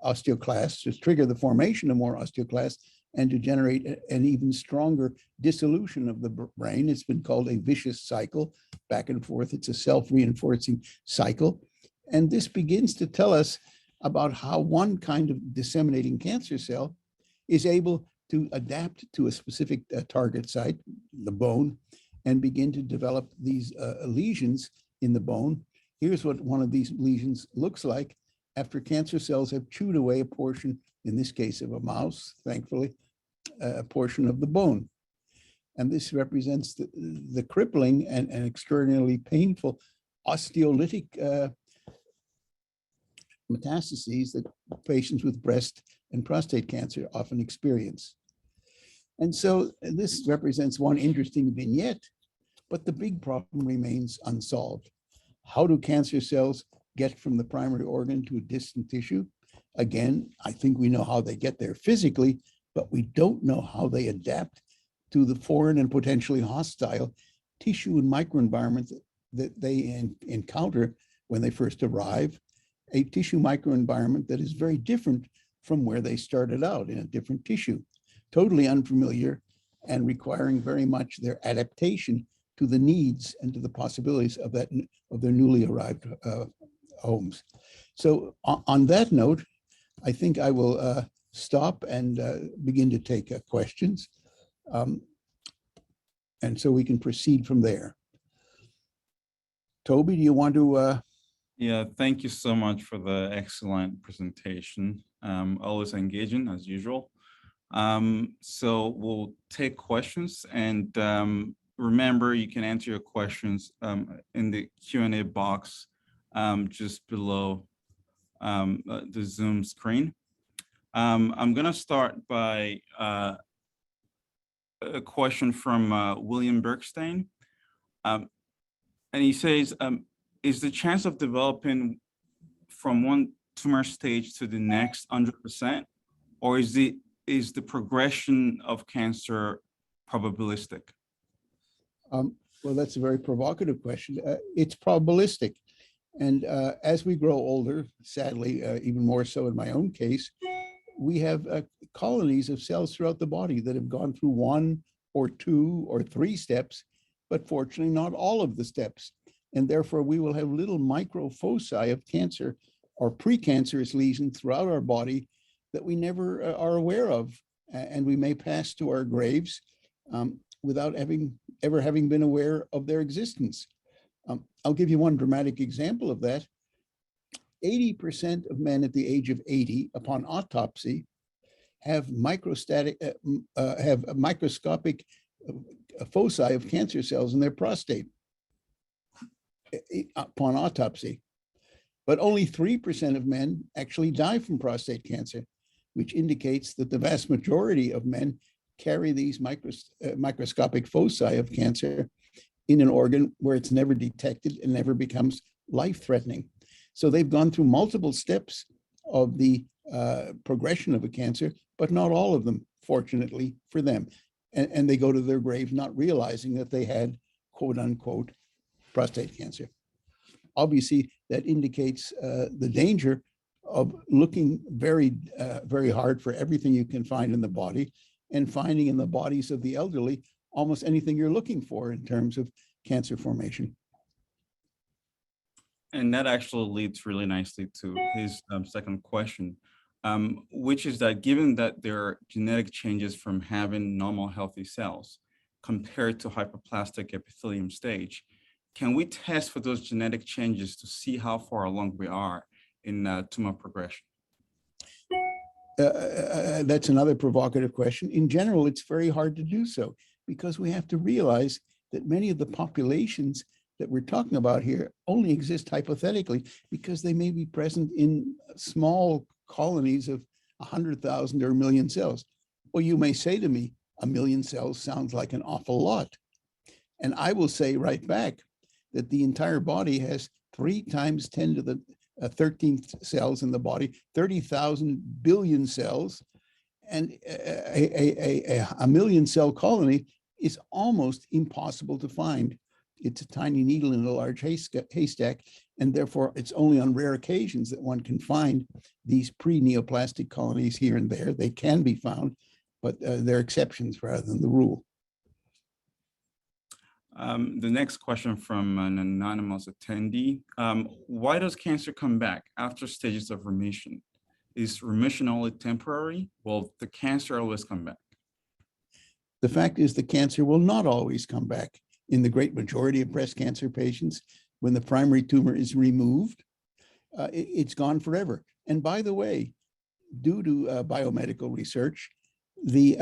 S2: osteoclasts, to trigger the formation of more osteoclasts, and to generate an even stronger dissolution of the brain. It's been called a vicious cycle, back and forth. It's a self-reinforcing cycle. And this begins to tell us about how one kind of disseminating cancer cell is able to adapt to a specific target site, the bone, and begin to develop these lesions in the bone. Here's what one of these lesions looks like after cancer cells have chewed away a portion, in this case of a mouse, thankfully, a portion of the bone. And this represents the crippling and extraordinarily painful osteolytic metastases that patients with breast and prostate cancer often experience. And so this represents one interesting vignette, but the big problem remains unsolved. How do cancer cells get from the primary organ to a distant tissue? Again, I think we know how they get there physically, but we don't know how they adapt to the foreign and potentially hostile tissue and microenvironment that they encounter when they first arrive, a tissue microenvironment that is very different from where they started out, in a different tissue, totally unfamiliar and requiring very much their adaptation to the needs and to the possibilities of their newly arrived homes. So on that note, I think I will stop and begin to take questions. And so we can proceed from there. Toby, do you want to?
S1: Yeah, thank you so much for the excellent presentation. Always engaging as usual. So we'll take questions, and remember, you can answer your questions in the Q&A box just below the Zoom screen. I'm gonna start by a question from William Bergstein. And he says, is the chance of developing from one tumor stage to the next 100%, or is the progression of cancer probabilistic?
S2: Well, that's a very provocative question. It's probabilistic. And as we grow older, sadly, even more so in my own case, we have colonies of cells throughout the body that have gone through 1 or 2 or 3 steps, but fortunately not all of the steps. And therefore we will have little microfoci of cancer or precancerous lesions throughout our body that we never are aware of. And we may pass to our graves without ever having been aware of their existence. I'll give you one dramatic example of that. 80% of men at the age of 80 upon autopsy have microscopic foci of cancer cells in their prostate upon autopsy. But only 3% of men actually die from prostate cancer, which indicates that the vast majority of men carry these microscopic foci of cancer in an organ where it's never detected and never becomes life-threatening. So they've gone through multiple steps of the progression of a cancer, but not all of them, fortunately for them. And they go to their grave not realizing that they had, quote unquote, prostate cancer. Obviously, that indicates the danger of looking very, very hard for everything you can find in the body, and finding in the bodies of the elderly almost anything you're looking for in terms of cancer formation.
S1: And that actually leads really nicely to his second question. which is that given that there are genetic changes from having normal healthy cells compared to hyperplastic epithelium stage, can we test for those genetic changes to see how far along we are in tumor progression?
S2: That's another provocative question. In general, it's very hard to do so because we have to realize that many of the populations that we're talking about here only exist hypothetically because they may be present in small colonies of 100,000 or 1 million cells. Well, you may say to me, 1 million cells sounds like an awful lot. And I will say right back that the entire body has 3 times 10 to the 13th cells in the body, 30,000 billion cells, and a 1 million cell colony is almost impossible to find. It's a tiny needle in a large haystack, and therefore it's only on rare occasions that one can find these pre-neoplastic colonies here and there. They can be found, but they're exceptions rather than the rule.
S1: The next question from an anonymous attendee. Why does cancer come back after stages of remission? Is remission only temporary? Will the cancer always come back?
S2: The fact is the cancer will not always come back. In the great majority of breast cancer patients, when the primary tumor is removed, it's gone forever. And by the way, due to biomedical research, the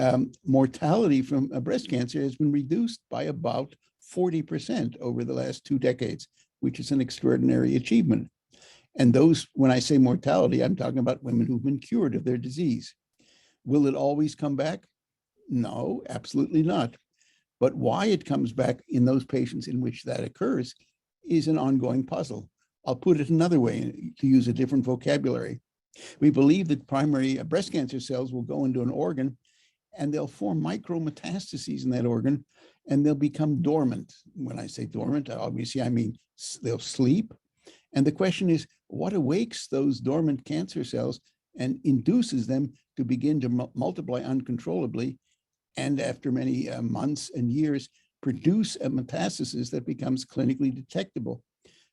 S2: mortality from breast cancer has been reduced by about 40% over the last 2 decades, which is an extraordinary achievement. And those, when I say mortality, I'm talking about women who've been cured of their disease. Will it always come back? No, absolutely not. But why it comes back in those patients in which that occurs is an ongoing puzzle. I'll put it another way to use a different vocabulary. We believe that primary breast cancer cells will go into an organ and they'll form micrometastases in that organ and they'll become dormant. When I say dormant, obviously I mean they'll sleep. And the question is, what awakes those dormant cancer cells and induces them to begin to multiply uncontrollably, and after many months and years, produce a metastasis that becomes clinically detectable?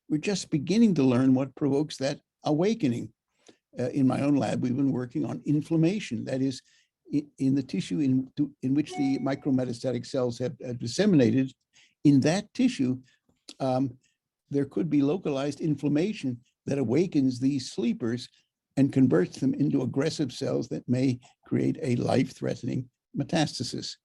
S2: We're just beginning to learn what provokes that awakening. In my own lab, we've been working on inflammation, that is, in the tissue in which the micrometastatic cells have disseminated. In that tissue, there could be localized inflammation that awakens these sleepers and converts them into aggressive cells that may create a life-threatening metastasis.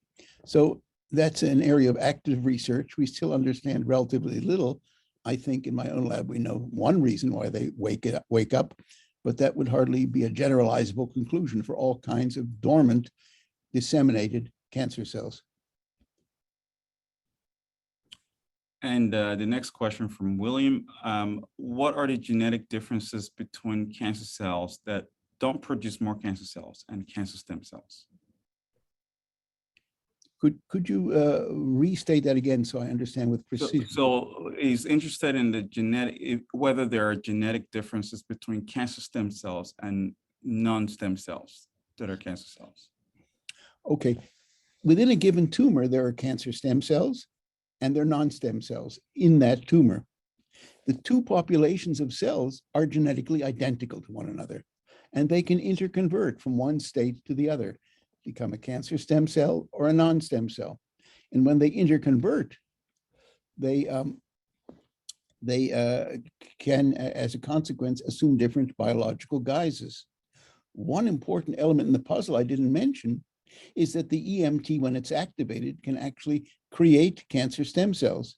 S2: So that's an area of active research. We still understand relatively little. I think in my own lab, we know one reason why they wake up, but that would hardly be a generalizable conclusion for all kinds of dormant, disseminated cancer cells.
S1: And the next question from William, what are the genetic differences between cancer cells that don't produce more cancer cells and cancer stem cells?
S2: Could you restate that again so I understand with precision?
S1: So he's interested in the whether there are genetic differences between cancer stem cells and non-stem cells that are cancer cells.
S2: Okay. Within a given tumor, there are cancer stem cells and there are non-stem cells in that tumor. The 2 populations of cells are genetically identical to one another, and they can interconvert from one state to the other, become a cancer stem cell or a non-stem cell. And when they interconvert, they can, as a consequence, assume different biological guises. One important element in the puzzle I didn't mention is that the EMT, when it's activated, can actually create cancer stem cells.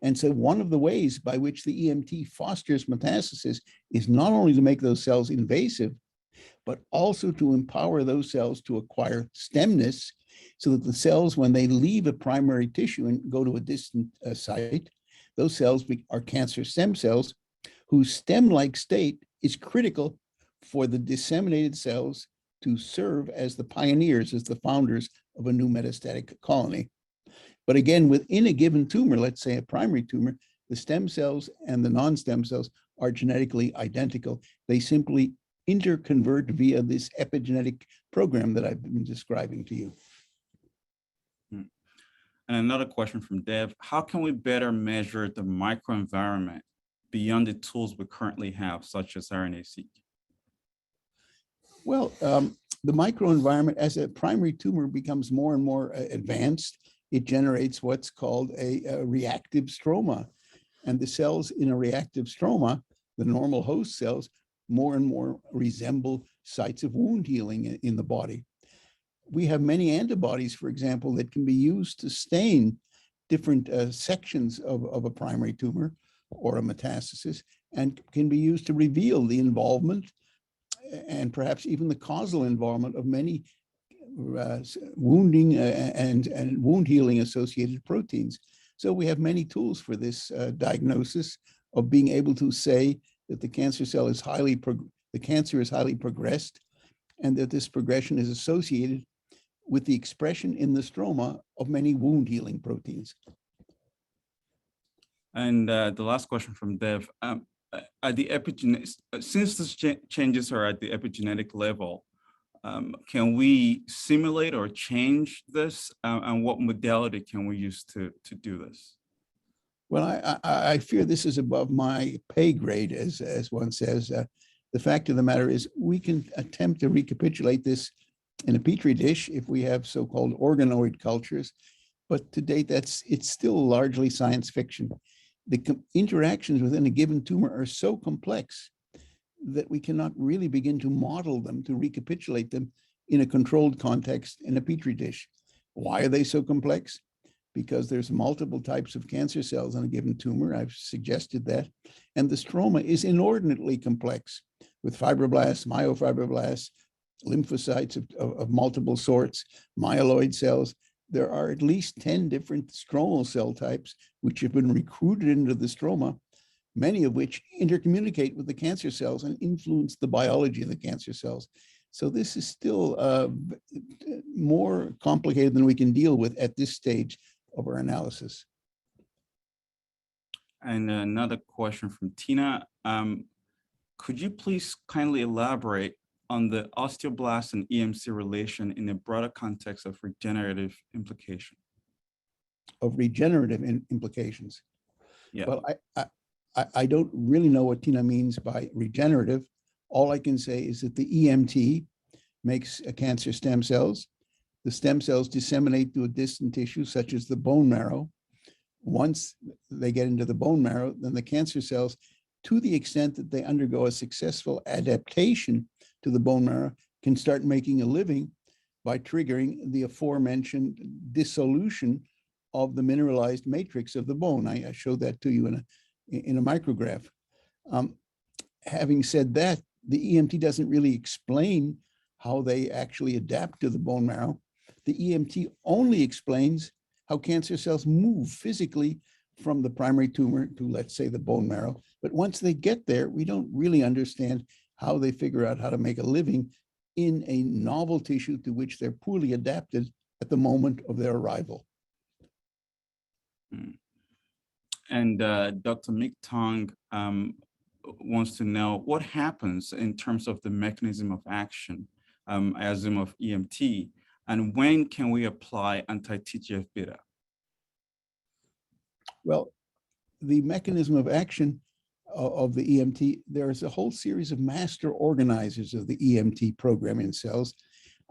S2: And so one of the ways by which the EMT fosters metastasis is not only to make those cells invasive, but also to empower those cells to acquire stemness so that the cells, when they leave a primary tissue and go to a distant site, those cells are cancer stem cells whose stem-like state is critical for the disseminated cells to serve as the pioneers, as the founders of a new metastatic colony. But again, within a given tumor, let's say a primary tumor, the stem cells and the non-stem cells are genetically identical. They simply interconvert via this epigenetic program that I've been describing to you.
S1: And another question from Dev, how can we better measure the microenvironment beyond the tools we currently have, such as RNA-seq?
S2: Well, the microenvironment, as a primary tumor becomes more and more advanced, it generates what's called a reactive stroma. And the cells in a reactive stroma, the normal host cells, more and more resemble sites of wound healing in the body. We have many antibodies, for example, that can be used to stain different sections of a primary tumor or a metastasis, and can be used to reveal the involvement and perhaps even the causal involvement of many wounding and wound healing associated proteins. So we have many tools for this diagnosis of being able to say that the cancer cell is the cancer is highly progressed, and that this progression is associated with the expression in the stroma of many wound healing proteins.
S1: And the last question from Dev, at the since the changes are at the epigenetic level, can we simulate or change this? And what modality can we use to do this?
S2: Well, I fear this is above my pay grade, as one says. The fact of the matter is we can attempt to recapitulate this in a petri dish if we have so-called organoid cultures, but to date, it's still largely science fiction. The interactions within a given tumor are so complex that we cannot really begin to model them, to recapitulate them in a controlled context in a petri dish. Why are they so complex? Because there's multiple types of cancer cells on a given tumor. I've suggested that. And the stroma is inordinately complex with fibroblasts, myofibroblasts, lymphocytes of multiple sorts, myeloid cells. There are at least 10 different stromal cell types which have been recruited into the stroma, many of which intercommunicate with the cancer cells and influence the biology of the cancer cells. So this is still more complicated than we can deal with at this stage of our analysis.
S1: And another question from Tina. Could you please kindly elaborate on the osteoblast and EMC relation in a broader context of regenerative implication?
S2: Of regenerative implications?
S1: Yeah.
S2: Well, I don't really know what Tina means by regenerative. All I can say is that the EMT makes cancer stem cells. The stem cells disseminate to a distant tissue, such as the bone marrow. Once they get into the bone marrow, then the cancer cells, to the extent that they undergo a successful adaptation to the bone marrow, can start making a living by triggering the aforementioned dissolution of the mineralized matrix of the bone. I showed that to you in a micrograph. Having said that, the EMT doesn't really explain how they actually adapt to the bone marrow. The EMT only explains how cancer cells move physically from the primary tumor to, let's say, the bone marrow. But once they get there, we don't really understand how they figure out how to make a living in a novel tissue to which they're poorly adapted at the moment of their arrival.
S1: And Dr. Mick Tong wants to know what happens in terms of the mechanism of action, as in of EMT, and when can we apply anti-TGF-beta?
S2: Well, the mechanism of action of the EMT, there's a whole series of master organizers of the EMT program in cells.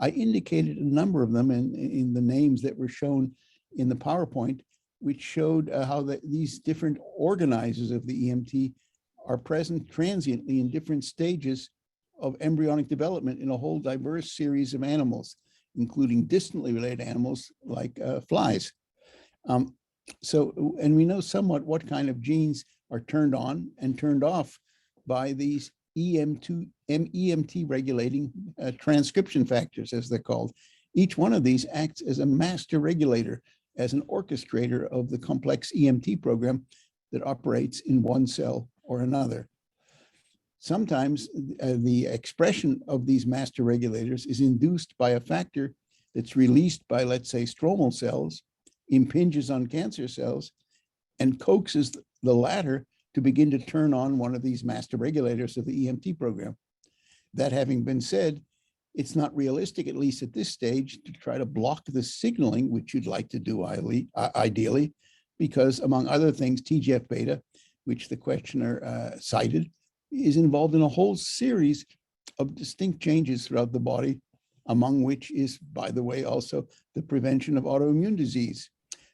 S2: I indicated a number of them in the names that were shown in the PowerPoint, which showed how these different organizers of the EMT are present transiently in different stages of embryonic development in a whole diverse series of animals, including distantly related animals like flies. And we know somewhat what kind of genes are turned on and turned off by these EMT regulating transcription factors, as they're called. Each one of these acts as a master regulator, as an orchestrator of the complex EMT program that operates in one cell or another. Sometimes the expression of these master regulators is induced by a factor that's released by, let's say, stromal cells, impinges on cancer cells, and coaxes the latter to begin to turn on one of these master regulators of the EMT program. That having been said, it's not realistic, at least at this stage, to try to block the signaling, which you'd like to do ideally, because among other things, TGF-beta, which the questioner cited, is involved in a whole series of distinct changes throughout the body, among which is, by the way, also the prevention of autoimmune disease.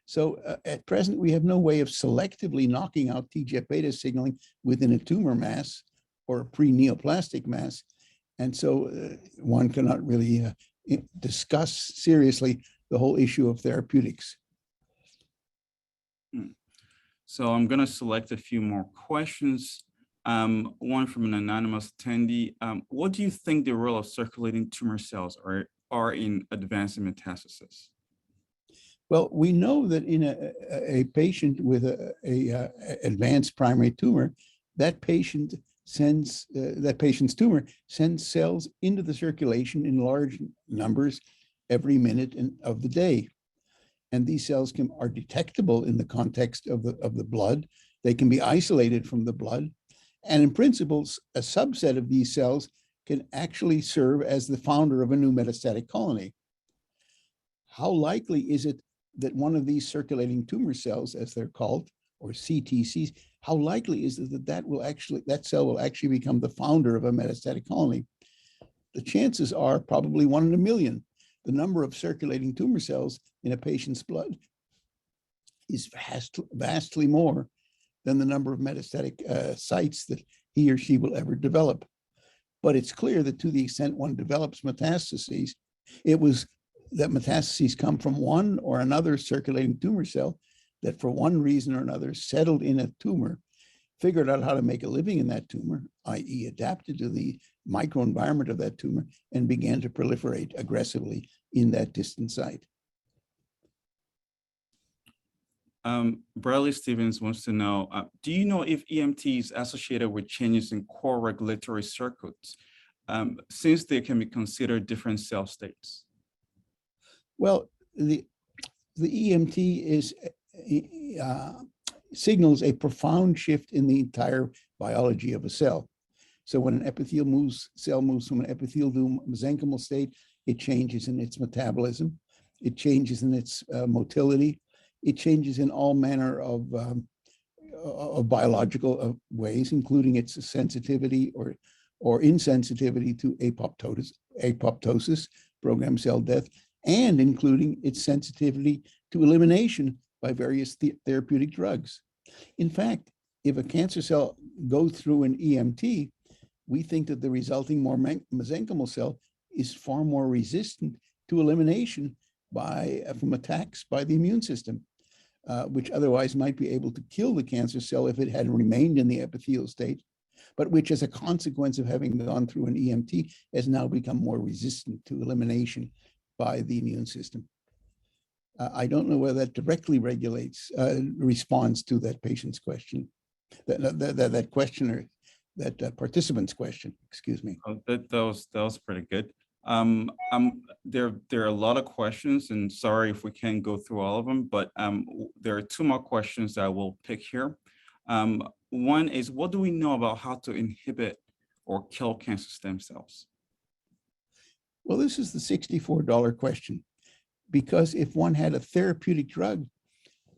S2: So at present, we have no way of selectively knocking out TGF-beta signaling within a tumor mass or a pre-neoplastic mass. And so one cannot really discuss seriously the whole issue of therapeutics.
S1: So I'm going to select a few more questions. One from an anonymous attendee. What do you think the role of circulating tumor cells are in advancing metastasis?
S2: Well, we know that in a patient with a advanced primary tumor, that patient's tumor sends cells into the circulation in large numbers every minute of the day. And these cells are detectable in the context of the blood. They can be isolated from the blood. And in principle, a subset of these cells can actually serve as the founder of a new metastatic colony. How likely is it that one of these circulating tumor cells, as they're called, or CTCs, how likely is it that cell will actually become the founder of a metastatic colony? The chances are probably 1 in a million. The number of circulating tumor cells in a patient's blood is vastly more than the number of metastatic sites that he or she will ever develop. But it's clear that to the extent one develops metastases, it was that metastases come from one or another circulating tumor cell that for one reason or another settled in a tumor, figured out how to make a living in that tumor, i.e. adapted to the microenvironment of that tumor, and began to proliferate aggressively in that distant site.
S1: Bradley Stevens wants to know, do you know if EMT is associated with changes in core regulatory circuits, since they can be considered different cell states?
S2: Well, the EMT signals a profound shift in the entire biology of a cell. So when an epithelial cell moves from an epithelial to mesenchymal state, it changes in its metabolism, it changes in its motility, it changes in all manner of biological ways, including its sensitivity or insensitivity to apoptosis, programmed cell death, and including its sensitivity to elimination by various therapeutic drugs. In fact, if a cancer cell goes through an EMT, we think that the resulting more mesenchymal cell is far more resistant to elimination from attacks by the immune system, which otherwise might be able to kill the cancer cell if it had remained in the epithelial state, but which as a consequence of having gone through an EMT has now become more resistant to elimination by the immune system. I don't know whether that directly responds to that patient's question, that questioner, that participant's question, excuse me.
S1: Oh, that was pretty good. There are a lot of questions, and sorry if we can't go through all of them, but there are 2 more questions that I will pick here. One is, what do we know about how to inhibit or kill cancer stem cells?
S2: Well, this is the $64 question, because if one had a therapeutic drug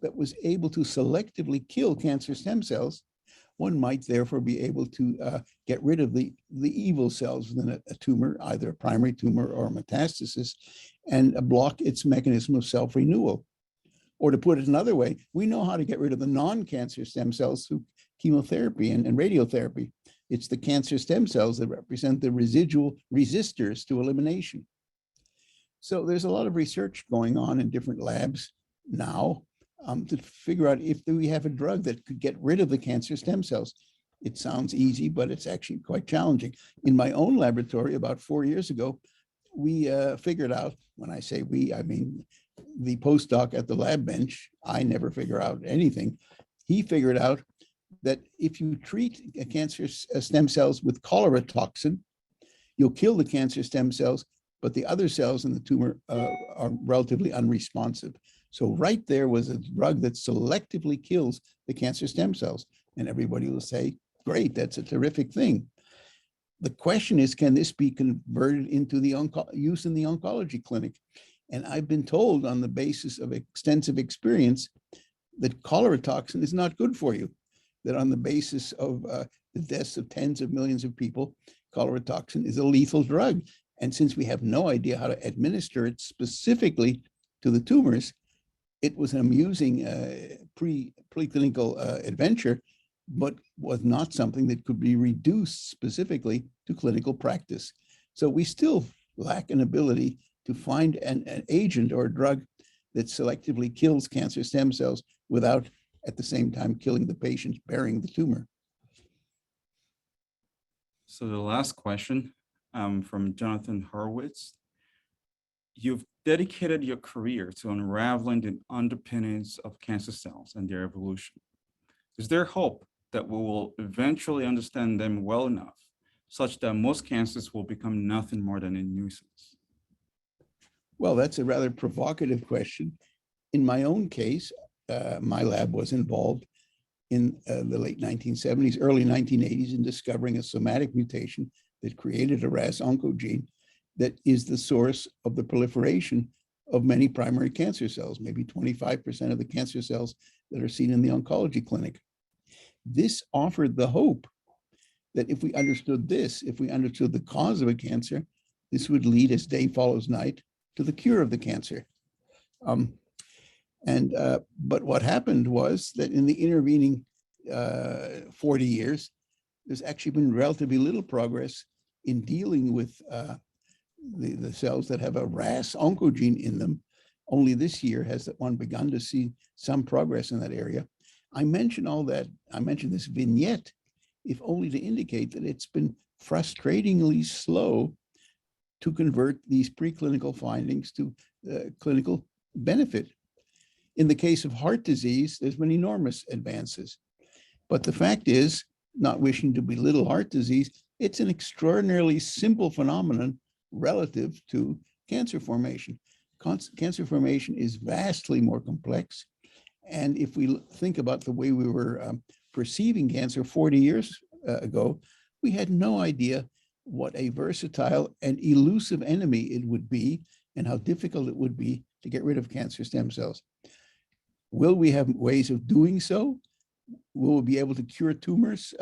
S2: that was able to selectively kill cancer stem cells, one might therefore be able to get rid of the evil cells within a tumor, either a primary tumor or metastasis, and block its mechanism of self-renewal. Or to put it another way, we know how to get rid of the non-cancer stem cells through chemotherapy and radiotherapy. It's the cancer stem cells that represent the residual resistors to elimination. So there's a lot of research going on in different labs now to figure out if we have a drug that could get rid of the cancer stem cells. It sounds easy, but it's actually quite challenging. In my own laboratory about 4 years ago, we figured out, when I say we, I mean the postdoc at the lab bench, I never figure out anything. He figured out that if you treat cancer stem cells with cholera toxin, you'll kill the cancer stem cells, but the other cells in the tumor are relatively unresponsive. So right there was a drug that selectively kills the cancer stem cells. And everybody will say, great, that's a terrific thing. The question is, can this be converted into the use in the oncology clinic? And I've been told on the basis of extensive experience that cholera toxin is not good for you. that on the basis of the deaths of tens of millions of people, cholera toxin is a lethal drug. And since we have no idea how to administer it specifically to the tumors, it was an amusing preclinical adventure, but was not something that could be reduced specifically to clinical practice. So we still lack an ability to find an agent or a drug that selectively kills cancer stem cells without at the same time killing the patient bearing the tumor.
S1: So the last question from Jonathan Horowitz. You've dedicated your career to unraveling the underpinnings of cancer cells and their evolution. Is there hope that we will eventually understand them well enough such that most cancers will become nothing more than a nuisance?
S2: Well, that's a rather provocative question. In my own case, my lab was involved in the late 1970s, early 1980s in discovering a somatic mutation that created a RAS oncogene that is the source of the proliferation of many primary cancer cells, maybe 25% of the cancer cells that are seen in the oncology clinic. This offered the hope that if we understood this, if we understood the cause of a cancer, this would lead, as day follows night, to the cure of the cancer. But what happened was that in the intervening 40 years, there's actually been relatively little progress in dealing with the cells that have a RAS oncogene in them. Only this year has one begun to see some progress in that area. I mention all that, I mentioned this vignette, if only to indicate that it's been frustratingly slow to convert these preclinical findings to clinical benefit. In the case of heart disease, there's been enormous advances. But the fact is, not wishing to belittle heart disease, it's an extraordinarily simple phenomenon relative to cancer formation. Cancer formation is vastly more complex. And if we think about the way we were perceiving cancer 40 years ago, we had no idea what a versatile and elusive enemy it would be and how difficult it would be to get rid of cancer stem cells. Will we have ways of doing so? Will we be able to cure tumors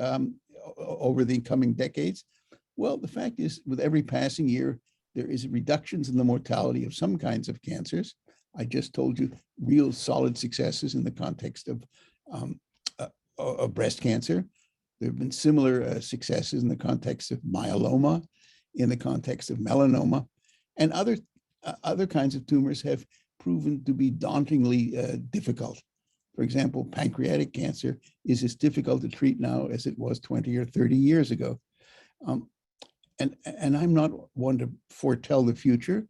S2: over the coming decades? Well, the fact is, with every passing year, there is reductions in the mortality of some kinds of cancers. I just told you real solid successes in the context of breast cancer. There have been similar successes in the context of myeloma, in the context of melanoma, and other kinds of tumors have proven to be dauntingly difficult. For example, pancreatic cancer is as difficult to treat now as it was 20 or 30 years ago. And I'm not one to foretell the future,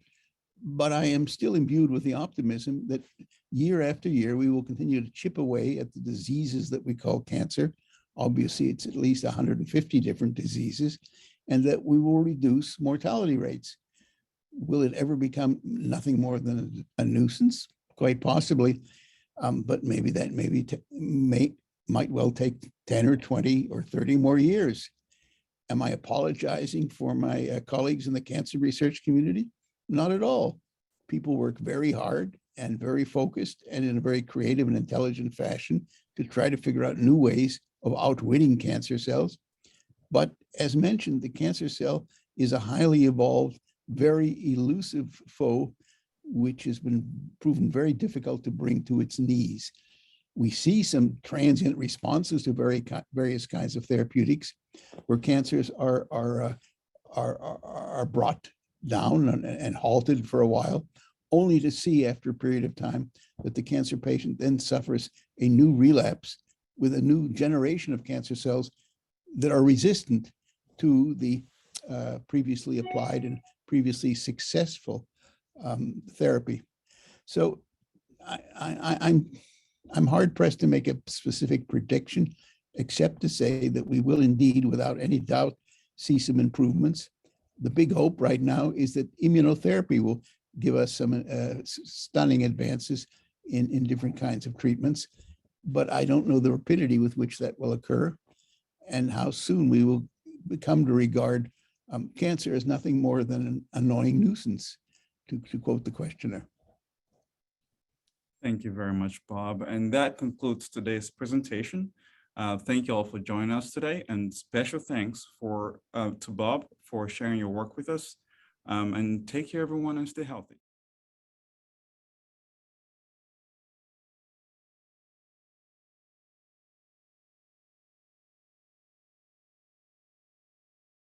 S2: but I am still imbued with the optimism that year after year, we will continue to chip away at the diseases that we call cancer. Obviously, it's at least 150 different diseases, and that we will reduce mortality rates. Will it ever become nothing more than a nuisance? Quite possibly, but maybe that might well take 10 or 20 or 30 more years. Am I apologizing for my colleagues in the cancer research community? Not at all. People work very hard and very focused and in a very creative and intelligent fashion to try to figure out new ways of outwitting cancer cells. But as mentioned, the cancer cell is a highly evolved, very elusive foe, which has been proven very difficult to bring to its knees. We see some transient responses to various kinds of therapeutics where cancers are brought down and halted for a while, only to see after a period of time that the cancer patient then suffers a new relapse with a new generation of cancer cells that are resistant to the previously applied and previously successful therapy. So I'm hard pressed to make a specific prediction, except to say that we will indeed, without any doubt, see some improvements. The big hope right now is that immunotherapy will give us some stunning advances in different kinds of treatments, but I don't know the rapidity with which that will occur and how soon we will come to regard cancer as nothing more than an annoying nuisance, to quote the questioner.
S1: Thank you very much, Bob. And that concludes today's presentation. Thank you all for joining us today, and special thanks to Bob for sharing your work with us. And take care, everyone, and stay healthy.